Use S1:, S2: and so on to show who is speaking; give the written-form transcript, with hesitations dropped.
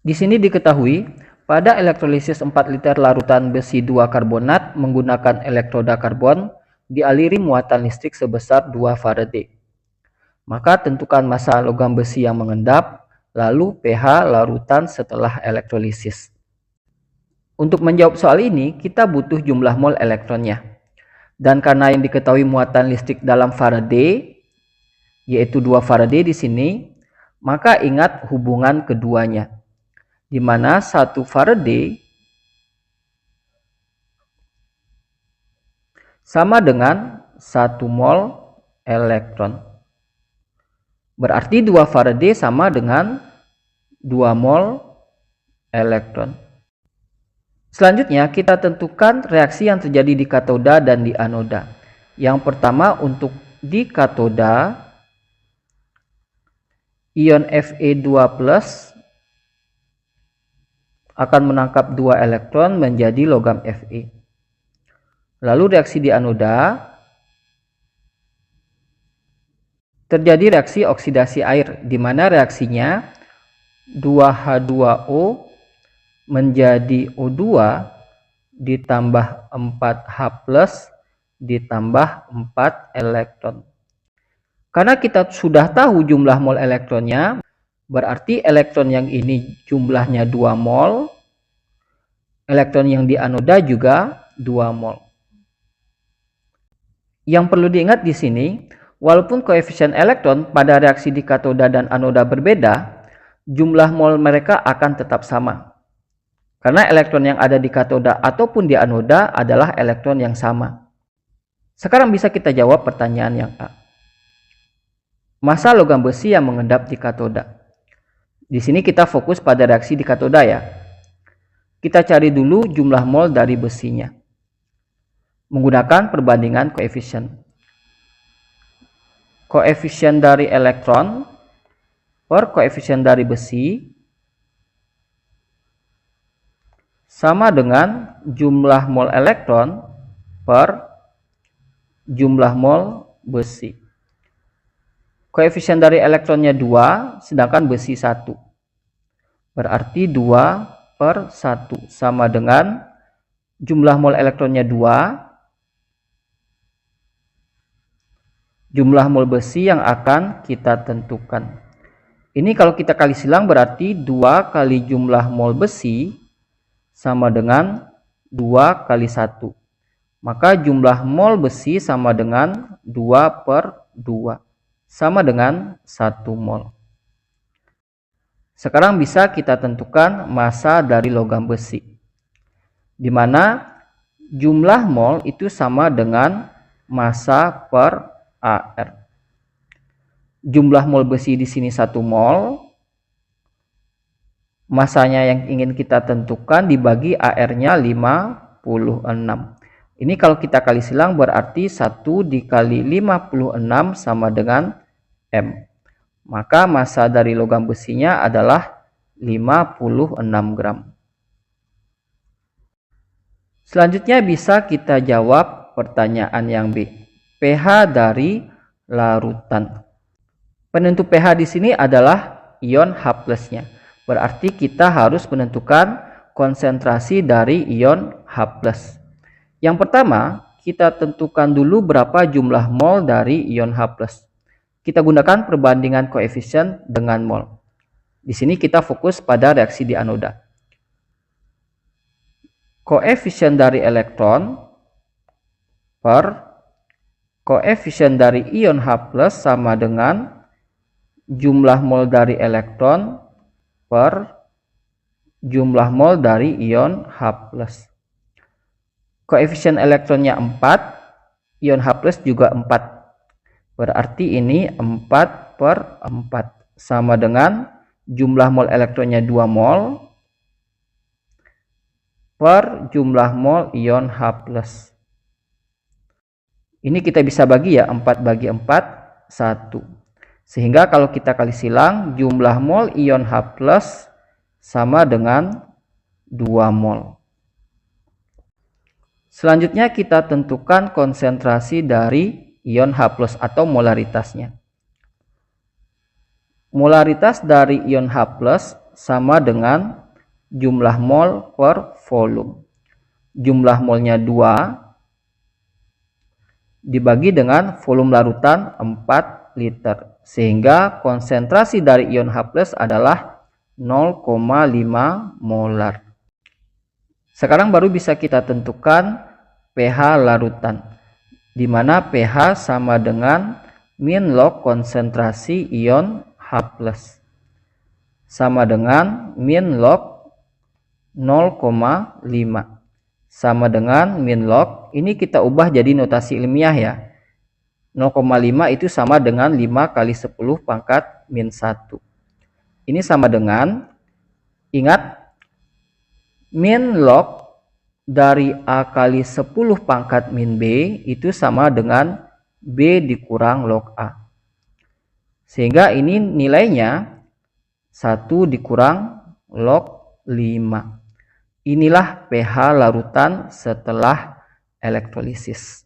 S1: Di sini diketahui, pada elektrolisis 4 liter larutan besi 2 karbonat menggunakan elektroda karbon dialiri muatan listrik sebesar 2 Faraday. Maka tentukan massa logam besi yang mengendap, lalu pH larutan setelah elektrolisis. Untuk menjawab soal ini, kita butuh jumlah mol elektronnya. Dan karena yang diketahui muatan listrik dalam Faraday, yaitu 2 Faraday di sini, maka ingat hubungan keduanya, di mana 1 Faraday sama dengan 1 mol elektron. Berarti 2 Faraday sama dengan 2 mol elektron. Selanjutnya kita tentukan reaksi yang terjadi di katoda dan di anoda. Yang pertama untuk di katoda, ion Fe2+ akan menangkap 2 elektron menjadi logam Fe. Lalu reaksi di anoda, terjadi reaksi oksidasi air, di mana reaksinya 2H2O menjadi O2 ditambah 4H+ ditambah 4 elektron. Karena kita sudah tahu jumlah mol elektronnya, berarti elektron yang ini jumlahnya 2 mol, elektron yang di anoda juga 2 mol. Yang perlu diingat di sini, walaupun koefisien elektron pada reaksi di katoda dan anoda berbeda, jumlah mol mereka akan tetap sama. Karena elektron yang ada di katoda ataupun di anoda adalah elektron yang sama. Sekarang bisa kita jawab pertanyaan yang A. Massa logam besi yang mengendap di katoda. Di sini kita fokus pada reaksi di katoda ya. Kita cari dulu jumlah mol dari besinya. Menggunakan perbandingan koefisien. Koefisien dari elektron per koefisien dari besi sama dengan jumlah mol elektron per jumlah mol besi. Koefisien dari elektronnya 2, sedangkan besi 1. Berarti 2 per 1 sama dengan jumlah mol elektronnya 2, jumlah mol besi yang akan kita tentukan. Ini kalau kita kali silang berarti 2 kali jumlah mol besi sama dengan 2 kali 1. Maka jumlah mol besi sama dengan 2 per 2. Sama dengan 1 mol. Sekarang bisa kita tentukan massa dari logam besi. Di mana jumlah mol itu sama dengan massa per AR. Jumlah mol besi di sini 1 mol. Masanya yang ingin kita tentukan dibagi AR-nya 56. Ini kalau kita kali silang berarti 1 dikali 56 sama dengan M. Maka massa dari logam besinya adalah 56 gram. Selanjutnya bisa kita jawab pertanyaan yang B. pH dari larutan. Penentu pH di sini adalah ion H+-nya. Berarti kita harus menentukan konsentrasi dari ion H+. Yang pertama, kita tentukan dulu berapa jumlah mol dari ion H+. Kita gunakan perbandingan koefisien dengan mol. Di sini kita fokus pada reaksi di anoda. Koefisien dari elektron per koefisien dari ion H+ sama dengan jumlah mol dari elektron per jumlah mol dari ion H+. Koefisien elektronnya 4, ion H+ juga 4. Berarti ini 4 per 4 sama dengan jumlah mol elektronnya 2 mol per jumlah mol ion H+. Ini kita bisa bagi ya, 4 bagi 4, 1. Sehingga kalau kita kali silang, jumlah mol ion H+ sama dengan 2 mol. Selanjutnya kita tentukan konsentrasi dari ion H+ atau molaritasnya. Molaritas dari ion H+ sama dengan jumlah mol per volume. Jumlah molnya 2 dibagi dengan volume larutan 4 liter. Sehingga konsentrasi dari ion H+ adalah 0,5 molar. Sekarang baru bisa kita tentukan pH larutan, di mana pH sama dengan min log konsentrasi ion H+, sama dengan min log 0,5, sama dengan min log, ini kita ubah jadi notasi ilmiah ya. 0,5 itu sama dengan 5 kali 10 pangkat min 1. Ini sama dengan, ingat, min log dari A kali 10 pangkat min B itu sama dengan B dikurang log A. Sehingga ini nilainya 1 dikurang log 5. Inilah pH larutan setelah elektrolisis.